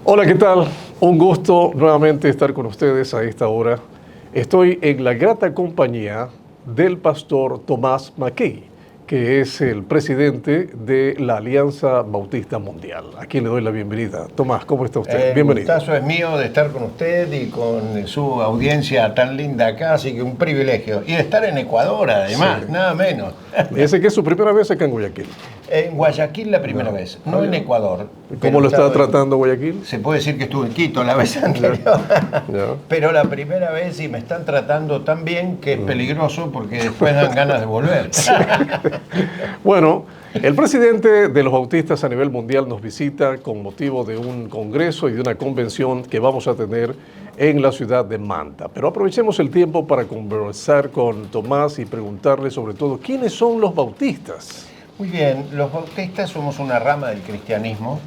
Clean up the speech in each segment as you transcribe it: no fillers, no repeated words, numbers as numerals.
Hola, ¿qué tal? Un gusto nuevamente estar con ustedes a esta hora. Estoy en la grata compañía del pastor Tomás Mackey, que es el presidente de la Alianza Bautista Mundial. A quien le doy la bienvenida. Tomás, ¿cómo está usted? Bienvenido. El gustazo es mío de estar con usted y con su audiencia tan linda acá, así que un privilegio. Y de estar en Ecuador, además, Sí. nada menos. Me dice que es su primera vez acá en Guayaquil. En Guayaquil la primera vez, no en Ecuador. ¿Cómo lo está estaba- tratando Guayaquil? Se puede decir que estuve en Quito la vez anterior. Ya. Pero la primera vez y me están tratando tan bien que es peligroso porque después dan ganas de volver. Bueno, el presidente de los bautistas a nivel mundial nos visita con motivo de un congreso y de una convención que vamos a tener en la ciudad de Manta. Pero aprovechemos el tiempo para conversar con Tomás y preguntarle sobre todo, ¿quiénes son los bautistas? Muy bien, los bautistas somos una rama del cristianismo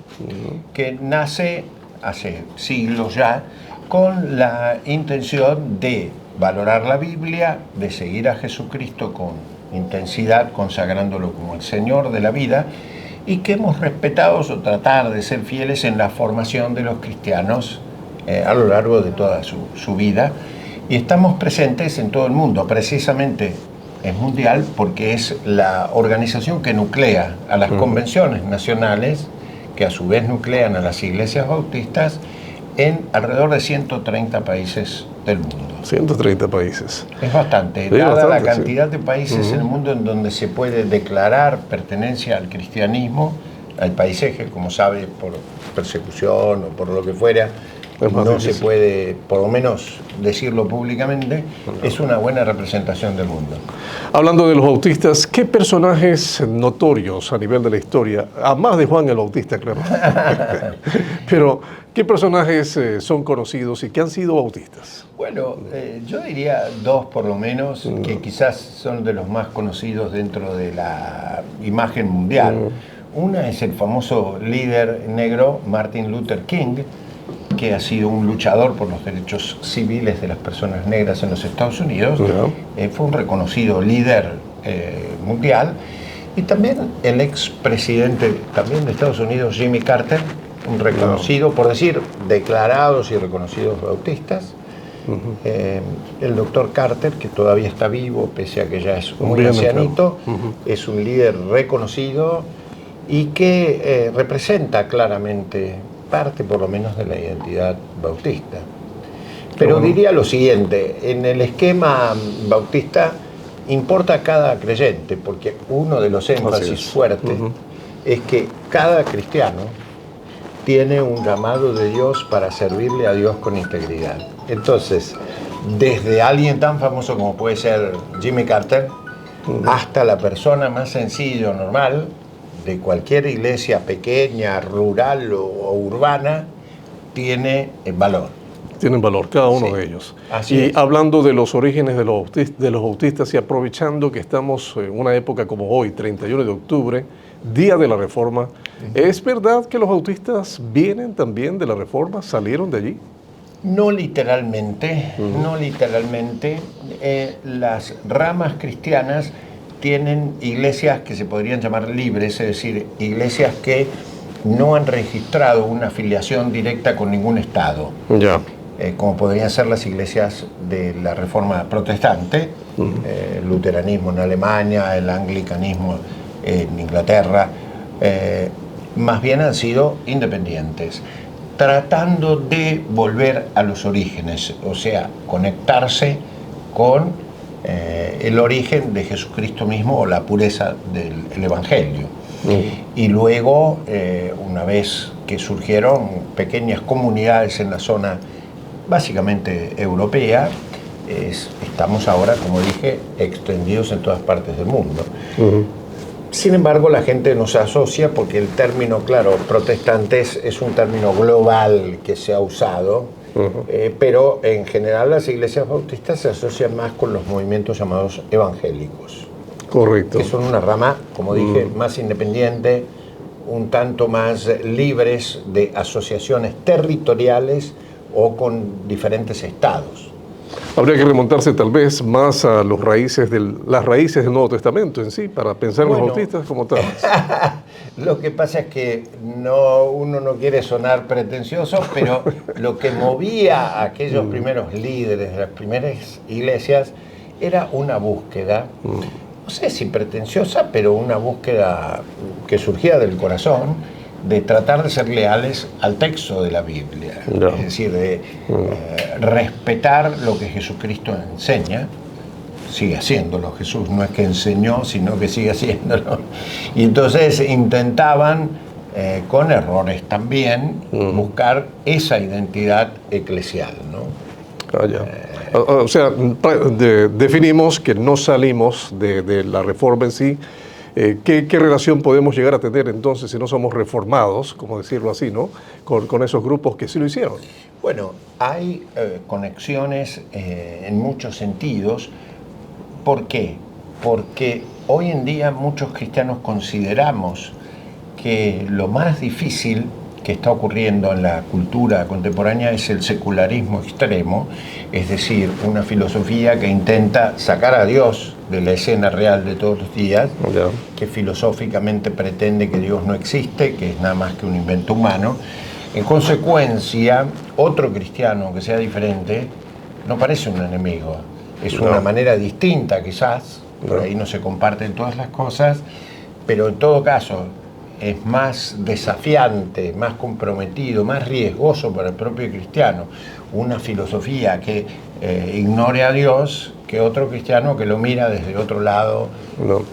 que nace hace siglos ya con la intención de valorar la Biblia, de seguir a Jesucristo con intensidad, consagrándolo como el Señor de la vida, y que hemos respetado o tratar de ser fieles en la formación de los cristianos a lo largo de toda su vida. Y estamos presentes en todo el mundo, precisamente es mundial porque es la organización que nuclea a las convenciones nacionales, que a su vez nuclean a las iglesias bautistas en alrededor de 130 países del mundo. 130 países. Es bastante, Sí, dada bastante, la cantidad sí. de países en el mundo en donde se puede declarar pertenencia al cristianismo. Hay países que, como sabe, por persecución o por lo que fuera, Es más no difícil. se puede, por lo menos, decirlo públicamente. Es una buena representación del mundo. Hablando de los bautistas, ¿qué personajes notorios a nivel de la historia, a más de Juan el Bautista, claro, pero qué personajes son conocidos y que han sido bautistas? Bueno, yo diría dos por lo menos, que quizás son de los más conocidos dentro de la imagen mundial. Una es el famoso líder negro Martin Luther King, que ha sido un luchador por los derechos civiles de las personas negras en los Estados Unidos. Fue un reconocido líder mundial. Y también el expresidente también de Estados Unidos, Jimmy Carter, un reconocido, por decir, declarados y reconocidos bautistas. El doctor Carter, que todavía está vivo, pese a que ya es muy Bien, ancianito, es un líder reconocido y que representa claramente parte, por lo menos, de la identidad bautista. Pero diría lo siguiente, en el esquema bautista importa cada creyente, porque uno de los énfasis fuertes es que cada cristiano tiene un llamado de Dios para servirle a Dios con integridad. Entonces, desde alguien tan famoso como puede ser Jimmy Carter, hasta la persona más sencilla o normal, de cualquier iglesia pequeña, rural o urbana, tiene valor. Tienen valor, cada uno Sí, de ellos. así Y es. hablando de los orígenes de los bautistas y aprovechando que estamos en una época como hoy, 31 de octubre, Día de la Reforma, ¿es verdad que los bautistas vienen también de la Reforma, salieron de allí? No literalmente, no literalmente. Las ramas cristianas tienen iglesias que se podrían llamar libres, es decir, iglesias que no han registrado una afiliación directa con ningún estado, Ya. como podrían ser las iglesias de la Reforma Protestante, el luteranismo en Alemania, el anglicanismo en Inglaterra, más bien han sido independientes, tratando de volver a los orígenes, o sea, conectarse con el origen de Jesucristo mismo o la pureza del Evangelio. Y luego, una vez que surgieron pequeñas comunidades en la zona básicamente europea, estamos ahora, como dije, extendidos en todas partes del mundo. Sin embargo, la gente nos asocia porque el término, claro, protestantes es un término global que se ha usado, pero en general las iglesias bautistas se asocian más con los movimientos llamados evangélicos, Correcto. que son una rama, como dije, más independiente, un tanto más libres de asociaciones territoriales o con diferentes estados. Habría que remontarse tal vez más a las raíces del Nuevo Testamento en sí, para pensar en los Bueno. bautistas como tal. Lo que pasa es que uno no quiere sonar pretencioso, pero lo que movía a aquellos primeros líderes de las primeras iglesias era una búsqueda, no sé si pretenciosa, pero una búsqueda que surgía del corazón, de tratar de ser leales al texto de la Biblia, no. Es decir, de respetar lo que Jesucristo enseña. Sigue haciéndolo Jesús, no es que enseñó, sino que sigue haciéndolo. Y entonces intentaban, con errores también, buscar esa identidad eclesial, ¿no? O sea, definimos que no salimos de la reforma en sí. ¿Qué relación podemos llegar a tener entonces si no somos reformados, como decirlo así, ¿no? Con esos grupos que sí lo hicieron? Bueno, hay conexiones en muchos sentidos. ¿Por qué? Porque hoy en día muchos cristianos consideramos que lo más difícil que está ocurriendo en la cultura contemporánea es el secularismo extremo, es decir, una filosofía que intenta sacar a Dios de la escena real de todos los días, que filosóficamente pretende que Dios no existe, que es nada más que un invento humano. En consecuencia, otro cristiano que sea diferente no parece un enemigo. Es una manera distinta quizás, por ahí no se comparten todas las cosas, pero en todo caso es más desafiante, más comprometido, más riesgoso para el propio cristiano una filosofía que ignore a Dios que otro cristiano que lo mira desde otro lado,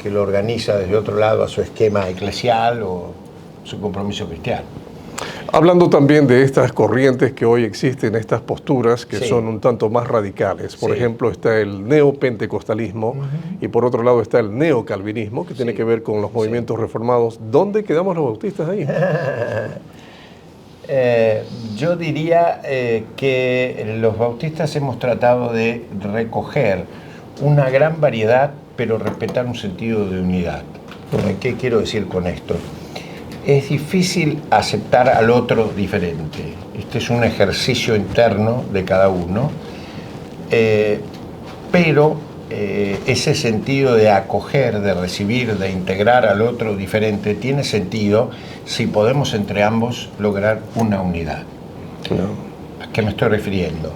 que lo organiza desde otro lado a su esquema eclesial o su compromiso cristiano. Hablando también de estas corrientes que hoy existen, estas posturas que son un tanto más radicales. Por ejemplo, está el neopentecostalismo y por otro lado está el neocalvinismo, que tiene que ver con los movimientos reformados. ¿Dónde quedamos los bautistas ahí? Yo diría que los bautistas hemos tratado de recoger una gran variedad, pero respetar un sentido de unidad. ¿Qué quiero decir con esto? Es difícil aceptar al otro diferente. Este es un ejercicio interno de cada uno, pero ese sentido de acoger, de recibir, de integrar al otro diferente tiene sentido si podemos entre ambos lograr una unidad. ¿A qué me estoy refiriendo?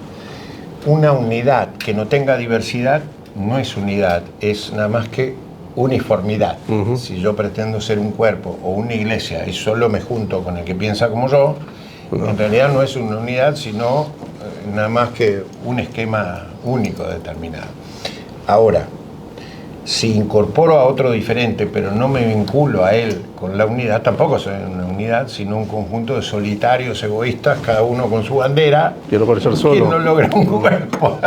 Una unidad que no tenga diversidad no es unidad, es nada más que uniformidad. Si yo pretendo ser un cuerpo o una iglesia y solo me junto con el que piensa como yo, en realidad no es una unidad, sino nada más que un esquema único determinado. Ahora, si incorporo a otro diferente, pero no me vinculo a él con la unidad, tampoco soy una unidad, sino un conjunto de solitarios, egoístas, cada uno con su bandera, quiero parecer solo, que no logra un cuerpo,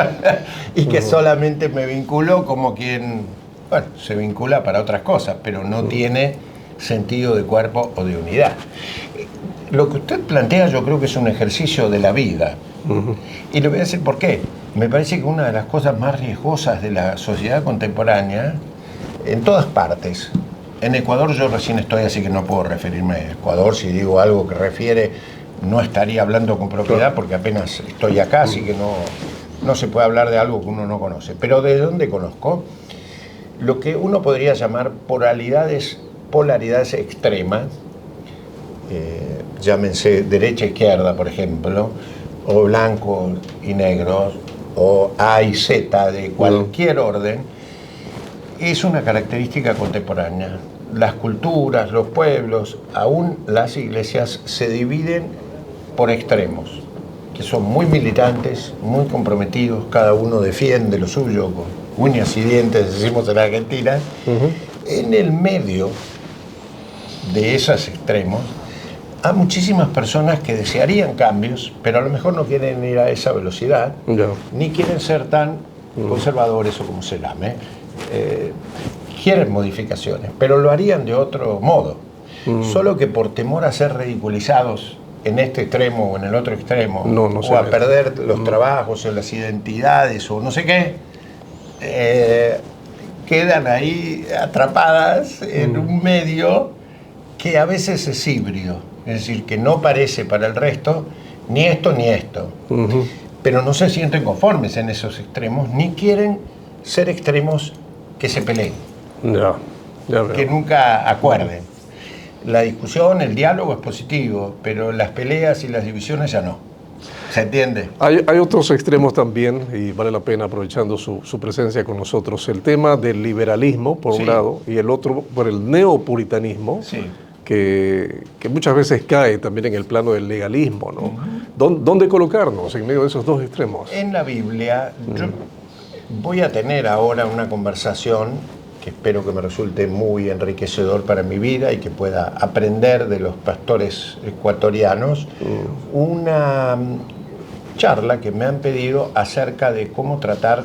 y que solamente me vinculo como quien... Bueno, se vincula para otras cosas, pero no tiene sentido de cuerpo o de unidad. Lo que usted plantea yo creo que es un ejercicio de la vida. Y le voy a decir por qué. Me parece que una de las cosas más riesgosas de la sociedad contemporánea, en todas partes, en Ecuador yo recién estoy, así que no puedo referirme a Ecuador, si digo algo que refiere, no estaría hablando con propiedad porque apenas estoy acá, así que no se puede hablar de algo que uno no conoce. Pero ¿de dónde conozco? Lo que uno podría llamar polaridades extremas, llámense derecha-izquierda, por ejemplo, o blancos y negros, o A y Z de cualquier orden, es una característica contemporánea. Las culturas, los pueblos, aún las iglesias se dividen por extremos, que son muy militantes, muy comprometidos, cada uno defiende lo suyo con uñas y dientes, decimos en Argentina. En el medio de esos extremos hay muchísimas personas que desearían cambios, pero a lo mejor no quieren ir a esa velocidad, ni quieren ser tan conservadores o como se llame. Quieren modificaciones, pero lo harían de otro modo. Solo que por temor a ser ridiculizados en este extremo o en el otro extremo, o a perder los trabajos o las identidades o no sé qué, quedan ahí atrapadas en un medio que a veces es híbrido, es decir, que no parece para el resto ni esto ni esto, pero no se sienten conformes en esos extremos, ni quieren ser extremos que se peleen, que nunca acuerden. La discusión, el diálogo es positivo, pero las peleas y las divisiones ya no. ¿Se entiende? Hay otros extremos también, y vale la pena, aprovechando su presencia con nosotros, el tema del liberalismo, por un lado, y el otro por el neopuritanismo, que muchas veces cae también en el plano del legalismo, ¿no? ¿Dónde colocarnos en medio de esos dos extremos? En la Biblia, yo voy a tener ahora una conversación que espero que me resulte muy enriquecedor para mi vida y que pueda aprender de los pastores ecuatorianos, una charla que me han pedido acerca de cómo tratar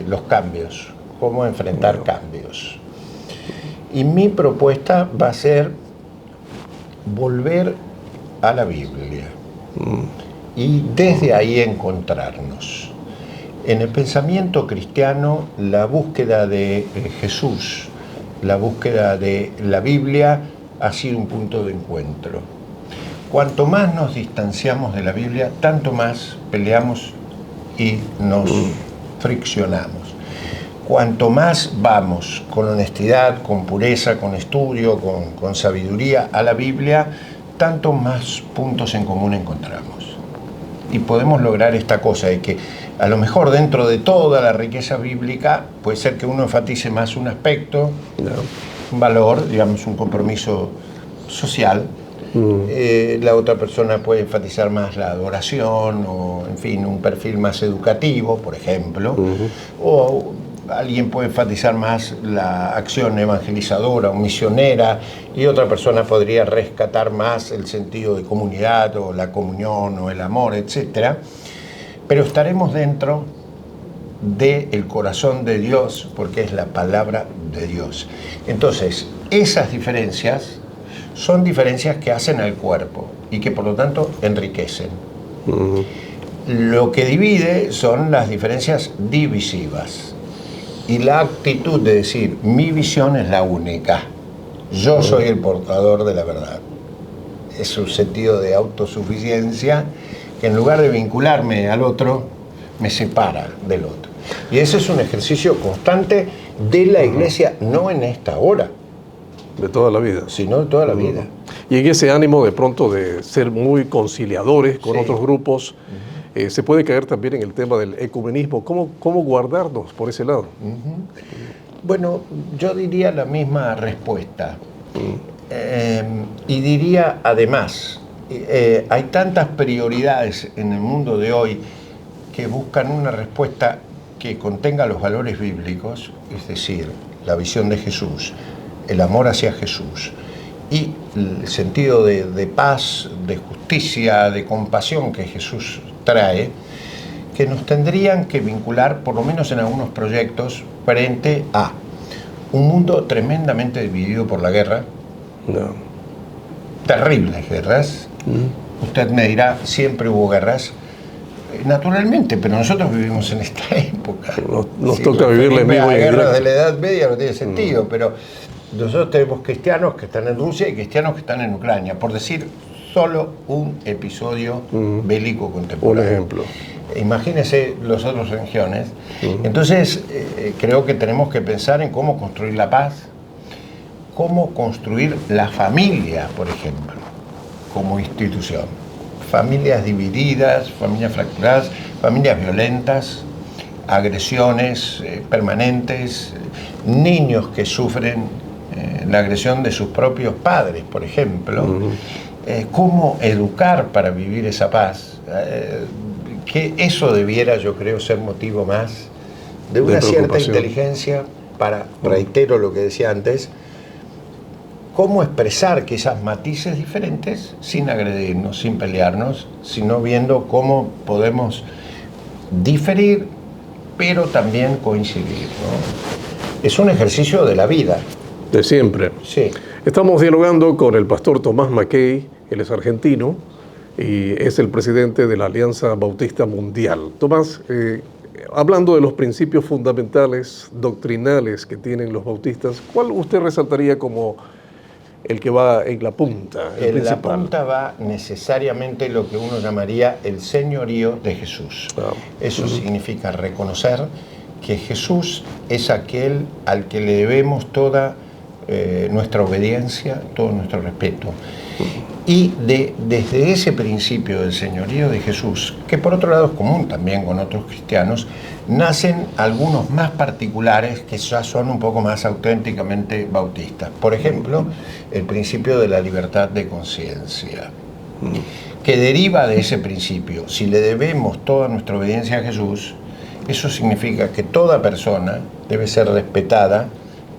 los cambios, cómo enfrentar cambios. Y mi propuesta va a ser volver a la Biblia y desde ahí encontrarnos. En el pensamiento cristiano, la búsqueda de Jesús, la búsqueda de la Biblia ha sido un punto de encuentro. Cuanto más nos distanciamos de la Biblia, tanto más peleamos y nos friccionamos. Cuanto más vamos con honestidad, con pureza, con estudio, con sabiduría a la Biblia, tanto más puntos en común encontramos. Y podemos lograr esta cosa de que a lo mejor dentro de toda la riqueza bíblica puede ser que uno enfatice más un aspecto, un valor, digamos un compromiso social. La otra persona puede enfatizar más la adoración o, en fin, un perfil más educativo, por ejemplo. O alguien puede enfatizar más la acción evangelizadora o misionera y otra persona podría rescatar más el sentido de comunidad o la comunión o el amor, etc. Pero estaremos dentro del corazón de Dios porque es la palabra de Dios. Entonces, esas diferencias son diferencias que hacen al cuerpo y que por lo tanto enriquecen. Lo que divide son las diferencias divisivas y la actitud de decir mi visión es la única, yo soy el portador de la verdad. Es un sentido de autosuficiencia que en lugar de vincularme al otro, me separa del otro. Y ese es un ejercicio constante de la Iglesia, no en esta hora. De toda la vida. Sino de toda la vida. Y en ese ánimo de pronto de ser muy conciliadores con otros grupos, se puede caer también en el tema del ecumenismo. ¿Cómo guardarnos por ese lado? Bueno, yo diría la misma respuesta. Y diría además, hay tantas prioridades en el mundo de hoy que buscan una respuesta que contenga los valores bíblicos, es decir, la visión de Jesús, el amor hacia Jesús y el sentido de paz, de justicia, de compasión que Jesús trae, que nos tendrían que vincular, por lo menos en algunos proyectos, frente a un mundo tremendamente dividido por la guerra, terribles guerras. Usted me dirá, siempre hubo guerras. Naturalmente, pero nosotros vivimos en esta época. Nos toca vivirla en vivo y en directo. Guerras de la Edad Media no tiene sentido, pero nosotros tenemos cristianos que están en Rusia y cristianos que están en Ucrania, por decir solo un episodio bélico contemporáneo. Un ejemplo. Imagínense las otras religiones. Entonces, creo que tenemos que pensar en cómo construir la paz, cómo construir la familia, por ejemplo, como institución. Familias divididas, familias fracturadas, familias violentas, agresiones permanentes, niños que sufren la agresión de sus propios padres, por ejemplo. Cómo educar para vivir esa paz. Que eso debiera, yo creo, ser motivo más de una cierta inteligencia para, reitero lo que decía antes, cómo expresar quizás matices diferentes sin agredirnos, sin pelearnos, sino viendo cómo podemos diferir, pero también coincidir, ¿no? Es un ejercicio de la vida. De siempre. Sí. Estamos dialogando con el pastor Tomás Mackey, él es argentino y es el presidente de la Alianza Bautista Mundial. Tomás, hablando de los principios fundamentales, doctrinales que tienen los bautistas, ¿cuál usted resaltaría como el que va en la punta? En la punta va necesariamente lo que uno llamaría el señorío de Jesús. Eso significa reconocer que Jesús es aquel al que le debemos toda nuestra obediencia, todo nuestro respeto. Y desde ese principio del señorío de Jesús, que por otro lado es común también con otros cristianos, nacen algunos más particulares que ya son un poco más auténticamente bautistas. Por ejemplo, el principio de la libertad de conciencia, que deriva de ese principio. Si le debemos toda nuestra obediencia a Jesús, eso significa que toda persona debe ser respetada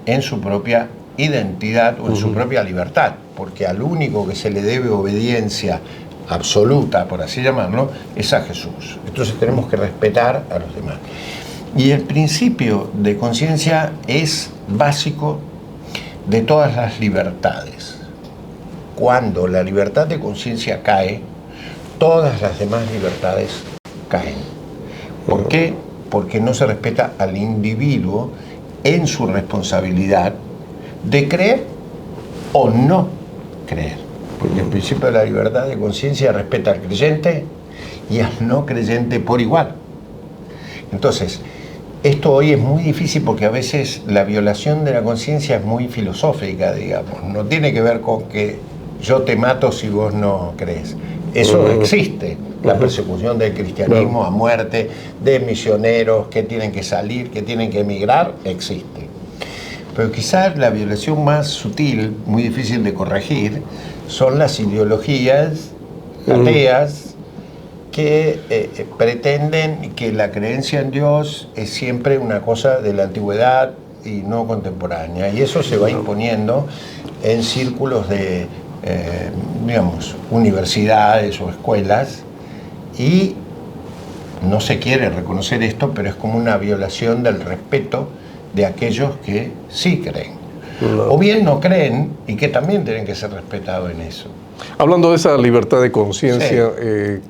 en su propia identidad o en su propia libertad, porque al único que se le debe obediencia absoluta, por así llamarlo, es a Jesús. Entonces tenemos que respetar a los demás. Y el principio de conciencia es básico de todas las libertades. Cuando la libertad de conciencia cae, todas las demás libertades caen. ¿Por qué? Porque no se respeta al individuo en su responsabilidad de creer o no creer. Porque el principio de la libertad de conciencia respeta al creyente y al no creyente por igual. Entonces, esto hoy es muy difícil porque a veces la violación de la conciencia es muy filosófica, digamos. No tiene que ver con que yo te mato si vos no crees. Eso existe. La persecución del cristianismo a muerte, de misioneros que tienen que salir, que tienen que emigrar, existe. Pero quizás la violación más sutil, muy difícil de corregir, son las ideologías ateas que pretenden que la creencia en Dios es siempre una cosa de la antigüedad y no contemporánea. Y eso se va imponiendo en círculos de, digamos, universidades o escuelas, y no se quiere reconocer esto, pero es como una violación del respeto de aquellos que sí creen. O bien no creen y que también tienen que ser respetados en eso. Hablando de esa libertad de conciencia,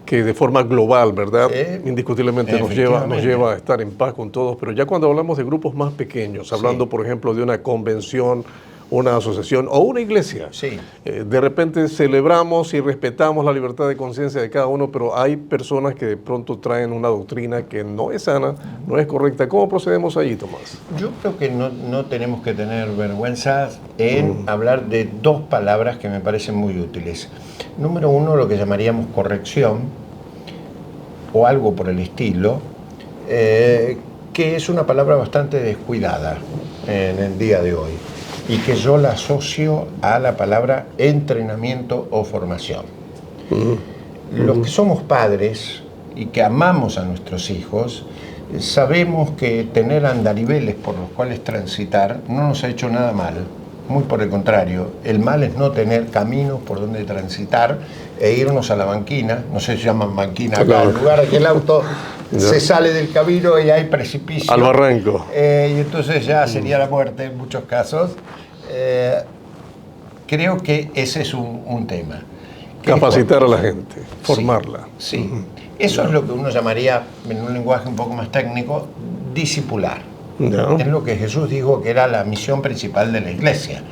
que de forma global, ¿verdad? Indiscutiblemente nos lleva a estar en paz con todos, pero ya cuando hablamos de grupos más pequeños, hablando por ejemplo de una convención, una asociación o una iglesia, de repente celebramos y respetamos la libertad de conciencia de cada uno, pero hay personas que de pronto traen una doctrina que no es sana, no es correcta. ¿Cómo procedemos allí, Tomás? Yo creo que no tenemos que tener vergüenza en hablar de dos palabras que me parecen muy útiles. Número uno, lo que llamaríamos corrección o algo por el estilo, que es una palabra bastante descuidada en el día de hoy, y que yo la asocio a la palabra entrenamiento o formación. Los que somos padres y que amamos a nuestros hijos, sabemos que tener andariveles por los cuales transitar no nos ha hecho nada mal, muy por el contrario. El mal es no tener caminos por donde transitar e irnos a la banquina, no sé si llaman banquina acá, el lugar en que el auto se sale del camino y hay precipicio. Al barranco. Y entonces ya sería la muerte en muchos casos. Creo que ese es un tema. Capacitar a la gente, formarla. Sí. Eso es lo que uno llamaría, en un lenguaje un poco más técnico, discipular. Es lo que Jesús dijo que era la misión principal de la iglesia.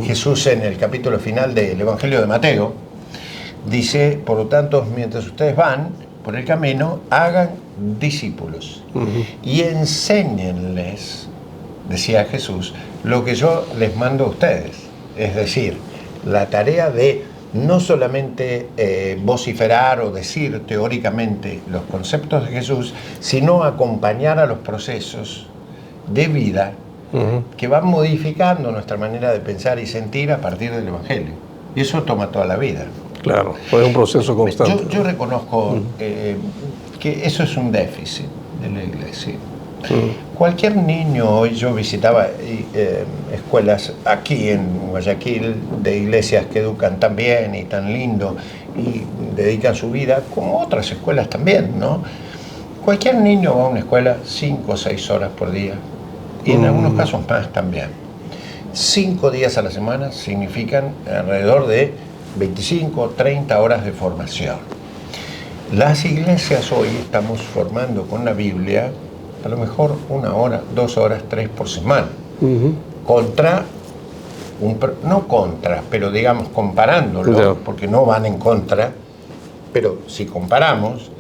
Jesús, en el capítulo final del Evangelio de Mateo, dice: por lo tanto, mientras ustedes van por el camino, hagan discípulos y enséñenles, decía Jesús, lo que yo les mando a ustedes. Es decir, la tarea de no solamente vociferar o decir teóricamente los conceptos de Jesús, sino acompañar a los procesos de vida que van modificando nuestra manera de pensar y sentir a partir del Evangelio. Y eso toma toda la vida. Claro, es un proceso constante. Yo reconozco que eso es un déficit de la iglesia. Cualquier niño, hoy yo visitaba escuelas aquí en Guayaquil de iglesias que educan tan bien y tan lindo y dedican su vida, como otras escuelas también, ¿no? Cualquier niño va a una escuela 5 o 6 horas por día y en algunos casos más también. 5 días a la semana significan alrededor de 25 o 30 horas de formación. Las iglesias hoy estamos formando con la Biblia a lo mejor 1 hora, 2 horas, 3 por semana. Contra, no contra, pero digamos comparándolo, porque no van en contra, pero si comparamos,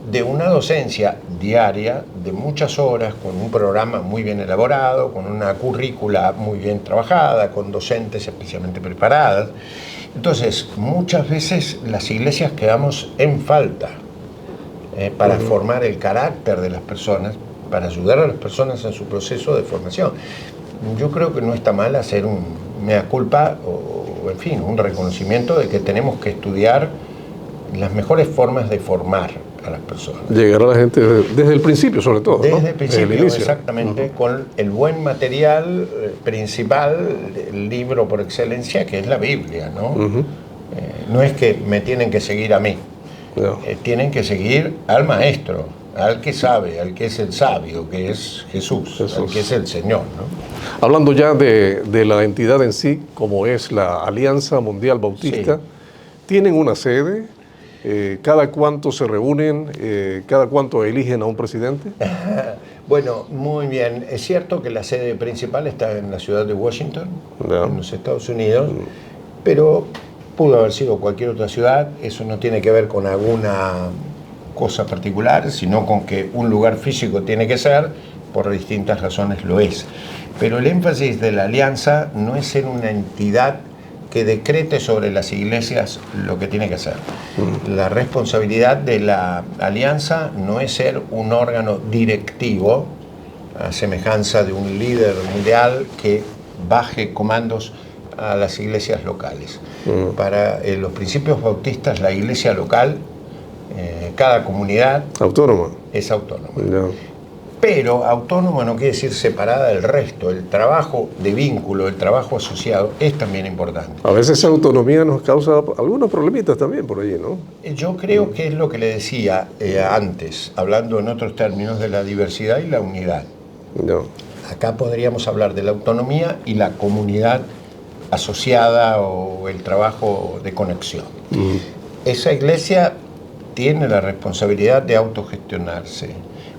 de una docencia diaria de muchas horas, con un programa muy bien elaborado, con una currícula muy bien trabajada, con docentes especialmente preparadas. Entonces, muchas veces las iglesias quedamos en falta para formar el carácter de las personas, para ayudar a las personas en su proceso de formación. Yo creo que no está mal hacer un mea culpa o en fin, un reconocimiento de que tenemos que estudiar las mejores formas de formar a las personas. Llegar a la gente desde el principio, sobre todo. Desde ¿no? el principio, desde el inicio. exactamente, con el buen material principal, el libro por excelencia, que es la Biblia, ¿no? No es que me tienen que seguir a mí, No. Tienen que seguir al maestro, al que sabe, al que es el sabio, que es Jesús. Al que es el Señor, ¿no? Hablando ya de la entidad en sí, como es la Alianza Mundial Bautista, Sí. ¿tienen una sede? ¿Cada cuánto se reúnen? ¿Cada cuánto eligen a un presidente? Bueno, muy bien. Es cierto que la sede principal está en la ciudad de Washington, Ya. en los Estados Unidos, pero pudo haber sido cualquier otra ciudad. Eso no tiene que ver con alguna cosa particular, sino con que un lugar físico tiene que ser, por distintas razones lo es. Pero el énfasis de la alianza no es ser una entidad que decrete sobre las iglesias lo que tiene que hacer. La responsabilidad de la alianza no es ser un órgano directivo, a semejanza de un líder mundial que baje comandos a las iglesias locales. Para los principios bautistas, la iglesia local, cada comunidad Autónoma. es autónoma. Ya. Pero autónoma no quiere decir separada del resto. El trabajo de vínculo, el trabajo asociado es también importante. A veces esa autonomía nos causa algunos problemitas también por allí, ¿no? Yo creo que es lo que le decía antes, hablando en otros términos de la diversidad y la unidad. Ya. Acá podríamos hablar de la autonomía y la comunidad asociada o el trabajo de conexión. Esa iglesia tiene la responsabilidad de autogestionarse,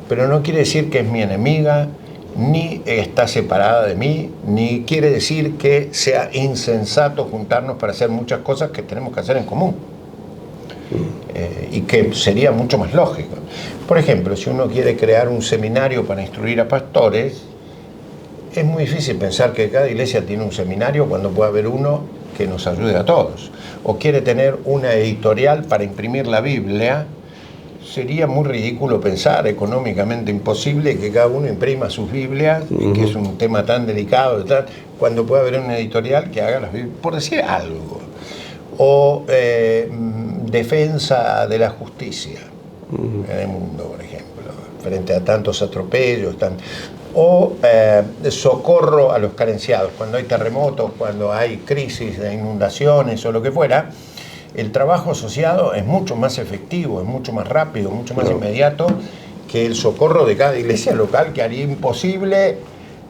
pero no quiere decir que es mi enemiga, ni está separada de mí, ni quiere decir que sea insensato juntarnos para hacer muchas cosas que tenemos que hacer en común. Y que sería mucho más lógico. Por ejemplo, si uno quiere crear un seminario para instruir a pastores, es muy difícil pensar que cada iglesia tiene un seminario cuando puede haber uno que nos ayude a todos. O quiere tener una editorial para imprimir la Biblia, sería muy ridículo pensar, económicamente imposible, que cada uno imprima sus Biblias, y que es un tema tan delicado y tal, cuando puede haber una editorial que haga las Biblias, por decir algo. O defensa de la justicia en el mundo, por ejemplo, frente a tantos atropellos, o socorro a los carenciados, cuando hay terremotos, cuando hay crisis de inundaciones o lo que fuera. El trabajo asociado es mucho más efectivo, es mucho más rápido, mucho más inmediato que el socorro de cada iglesia local, que haría imposible,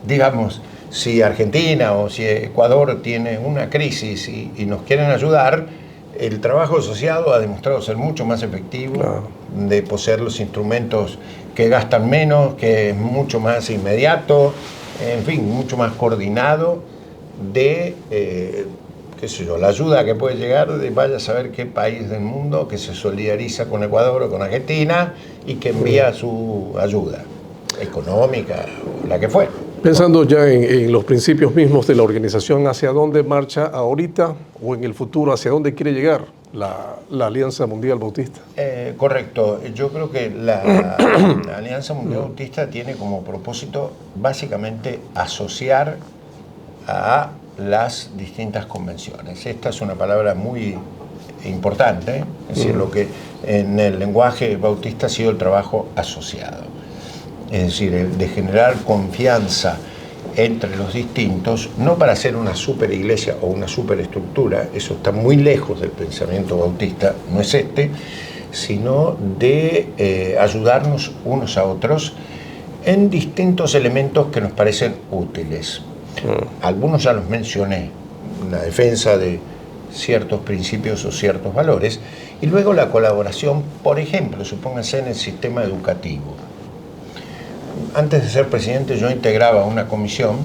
digamos, si Argentina o si Ecuador tiene una crisis y nos quieren ayudar. El trabajo asociado ha demostrado ser mucho más efectivo, de poseer los instrumentos que gastan menos, que es mucho más inmediato, en fin, mucho más coordinado de, qué sé yo, la ayuda que puede llegar de vaya a saber qué país del mundo que se solidariza con Ecuador o con Argentina y que envía su ayuda económica, la que fuera. Pensando ya en los principios mismos de la organización, ¿hacia dónde marcha ahorita o en el futuro? ¿Hacia dónde quiere llegar la Alianza Mundial Bautista? Correcto. Yo creo que la Alianza Mundial Bautista tiene como propósito básicamente asociar a las distintas convenciones. Esta es una palabra muy importante, es decir, lo que en el lenguaje bautista ha sido el trabajo asociado. Es decir, el de generar confianza entre los distintos, no para hacer una super iglesia o una superestructura, eso está muy lejos del pensamiento bautista, no es sino de ayudarnos unos a otros en distintos elementos que nos parecen útiles. Algunos ya los mencioné, la defensa de ciertos principios o ciertos valores, y luego la colaboración, por ejemplo, supónganse en el sistema educativo. Antes de ser presidente yo integraba una comisión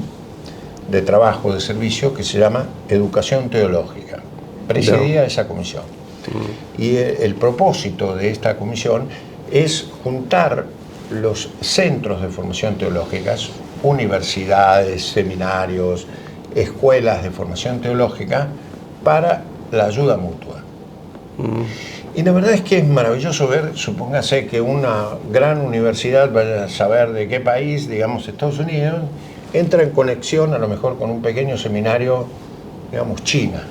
de trabajo, de servicio, que se llama Educación Teológica. Presidía esa comisión. Y el propósito de esta comisión es juntar los centros de formación teológicas, universidades, seminarios, escuelas de formación teológica para la ayuda mutua. Y la verdad es que es maravilloso ver, supóngase que una gran universidad, vaya a saber de qué país, digamos Estados Unidos, entra en conexión a lo mejor con un pequeño seminario, digamos China.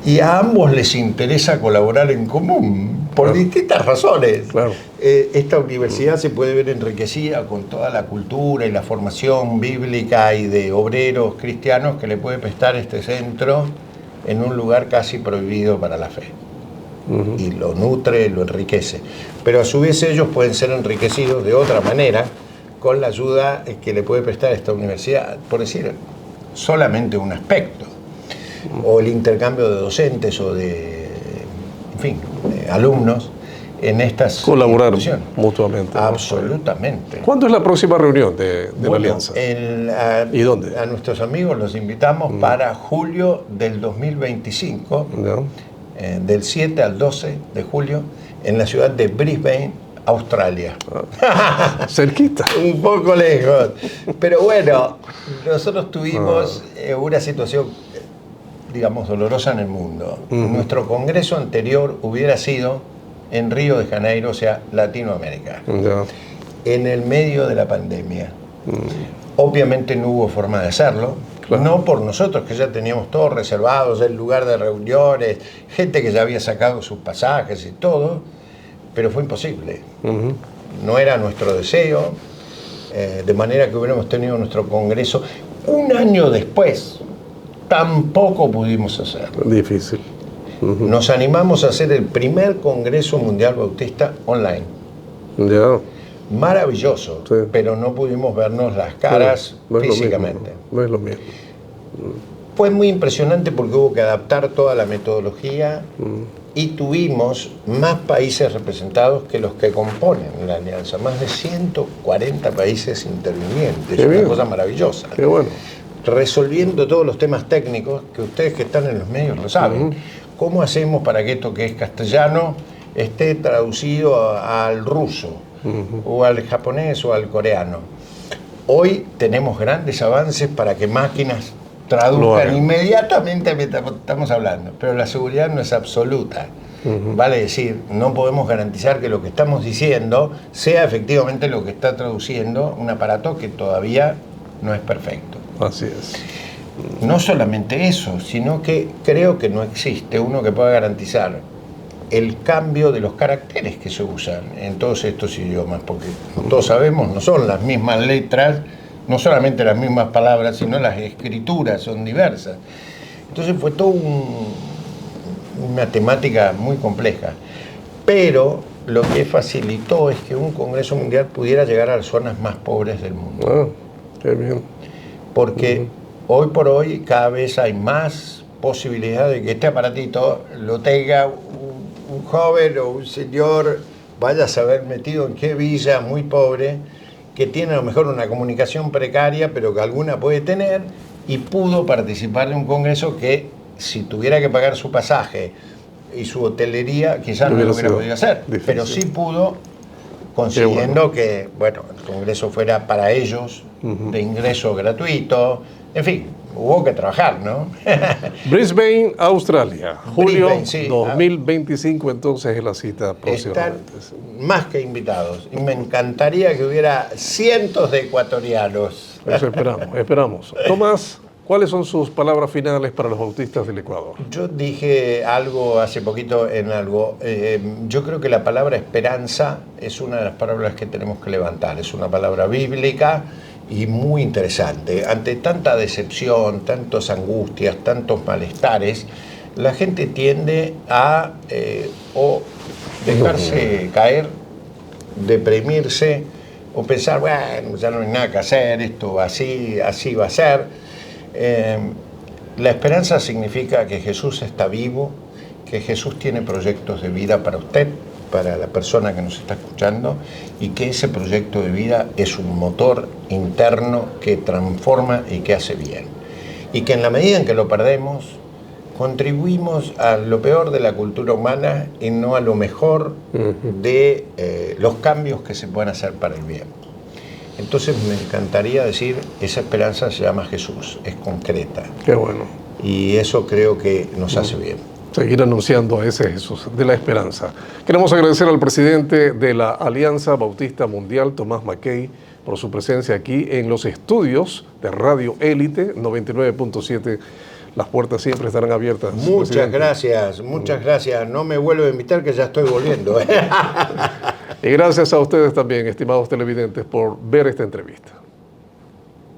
Y a ambos les interesa colaborar en común, por distintas razones. Claro. Esta universidad se puede ver enriquecida con toda la cultura y la formación bíblica y de obreros cristianos que le puede prestar este centro en un lugar casi prohibido para la fe. Y lo nutre, lo enriquece. Pero a su vez ellos pueden ser enriquecidos de otra manera con la ayuda que le puede prestar esta universidad, por decir solamente un aspecto. O el intercambio de docentes o de, en fin, de alumnos en estas colaborar mutuamente. Absolutamente. ¿No? ¿Cuándo es la próxima reunión de la Alianza? ¿Y dónde? A nuestros amigos los invitamos para julio del 2025, del 7 al 12 de julio, en la ciudad de Brisbane, Australia. Cerquita. Un poco lejos. Pero bueno, nosotros tuvimos una situación, digamos, dolorosa en el mundo. Nuestro congreso anterior hubiera sido en Río de Janeiro, o sea, Latinoamérica, en el medio de la pandemia. Obviamente no hubo forma de hacerlo, no por nosotros, que ya teníamos todo reservado, el lugar de reuniones, gente que ya había sacado sus pasajes y todo, pero fue imposible. No era nuestro deseo, de manera que hubiéramos tenido nuestro congreso un año después. Tampoco pudimos hacerlo. Difícil. Nos animamos a hacer el primer Congreso Mundial Bautista online. Maravilloso, pero no pudimos vernos las caras físicamente. No es lo mismo. Fue muy impresionante porque hubo que adaptar toda la metodología y tuvimos más países representados que los que componen la alianza. Más de 140 países intervinientes. Es una cosa maravillosa. Qué bueno. Resolviendo todos los temas técnicos que ustedes que están en los medios lo saben. ¿Cómo hacemos para que esto que es castellano esté traducido al ruso o al japonés o al coreano? Hoy tenemos grandes avances para que máquinas traduzcan inmediatamente mientras estamos hablando, pero la seguridad no es absoluta. Vale decir, no podemos garantizar que lo que estamos diciendo sea efectivamente lo que está traduciendo un aparato que todavía no es perfecto. Así es. No solamente eso, sino que creo que no existe uno que pueda garantizar el cambio de los caracteres que se usan en todos estos idiomas, porque todos sabemos, no son las mismas letras, no solamente las mismas palabras, sino las escrituras son diversas. Entonces fue todo una temática muy compleja. Pero lo que facilitó es que un Congreso Mundial pudiera llegar a las zonas más pobres del mundo. Qué bien. Porque hoy por hoy cada vez hay más posibilidad de que este aparatito lo tenga un joven o un señor, vaya a saber metido en qué villa muy pobre, que tiene a lo mejor una comunicación precaria, pero que alguna puede tener, y pudo participar de un congreso que, si tuviera que pagar su pasaje y su hotelería, quizás no lo hubiera podido hacer, pero sí pudo, consiguiendo que, bueno, el congreso fuera para ellos, de ingreso gratuito, en fin, hubo que trabajar, ¿no? Brisbane, Australia, julio Brisbane, sí. 2025, entonces es la cita próximamente. Están más que invitados, y me encantaría que hubiera cientos de ecuatorianos. Eso esperamos. Tomás, ¿cuáles son sus palabras finales para los bautistas del Ecuador? Yo dije algo hace poquito en algo. Yo creo que la palabra esperanza es una de las palabras que tenemos que levantar. Es una palabra bíblica y muy interesante. Ante tanta decepción, tantas angustias, tantos malestares, la gente tiende a o dejarse caer, deprimirse, o pensar, bueno, ya no hay nada que hacer, esto así va a ser. La esperanza significa que Jesús está vivo, que Jesús tiene proyectos de vida para usted, para la persona que nos está escuchando, y que ese proyecto de vida es un motor interno que transforma y que hace bien. Y que en la medida en que lo perdemos, contribuimos a lo peor de la cultura humana y no a lo mejor de los cambios que se pueden hacer para el bien. Entonces me encantaría decir, esa esperanza se llama Jesús, es concreta. Qué bueno. Y eso creo que nos hace bien. Seguir anunciando a ese Jesús de la esperanza. Queremos agradecer al presidente de la Alianza Bautista Mundial, Tomás Mackay, por su presencia aquí en los estudios de Radio Élite 99.7. Las puertas siempre estarán abiertas. Muchas gracias. No me vuelvo a invitar, que ya estoy volviendo. Y gracias a ustedes también, estimados televidentes, por ver esta entrevista.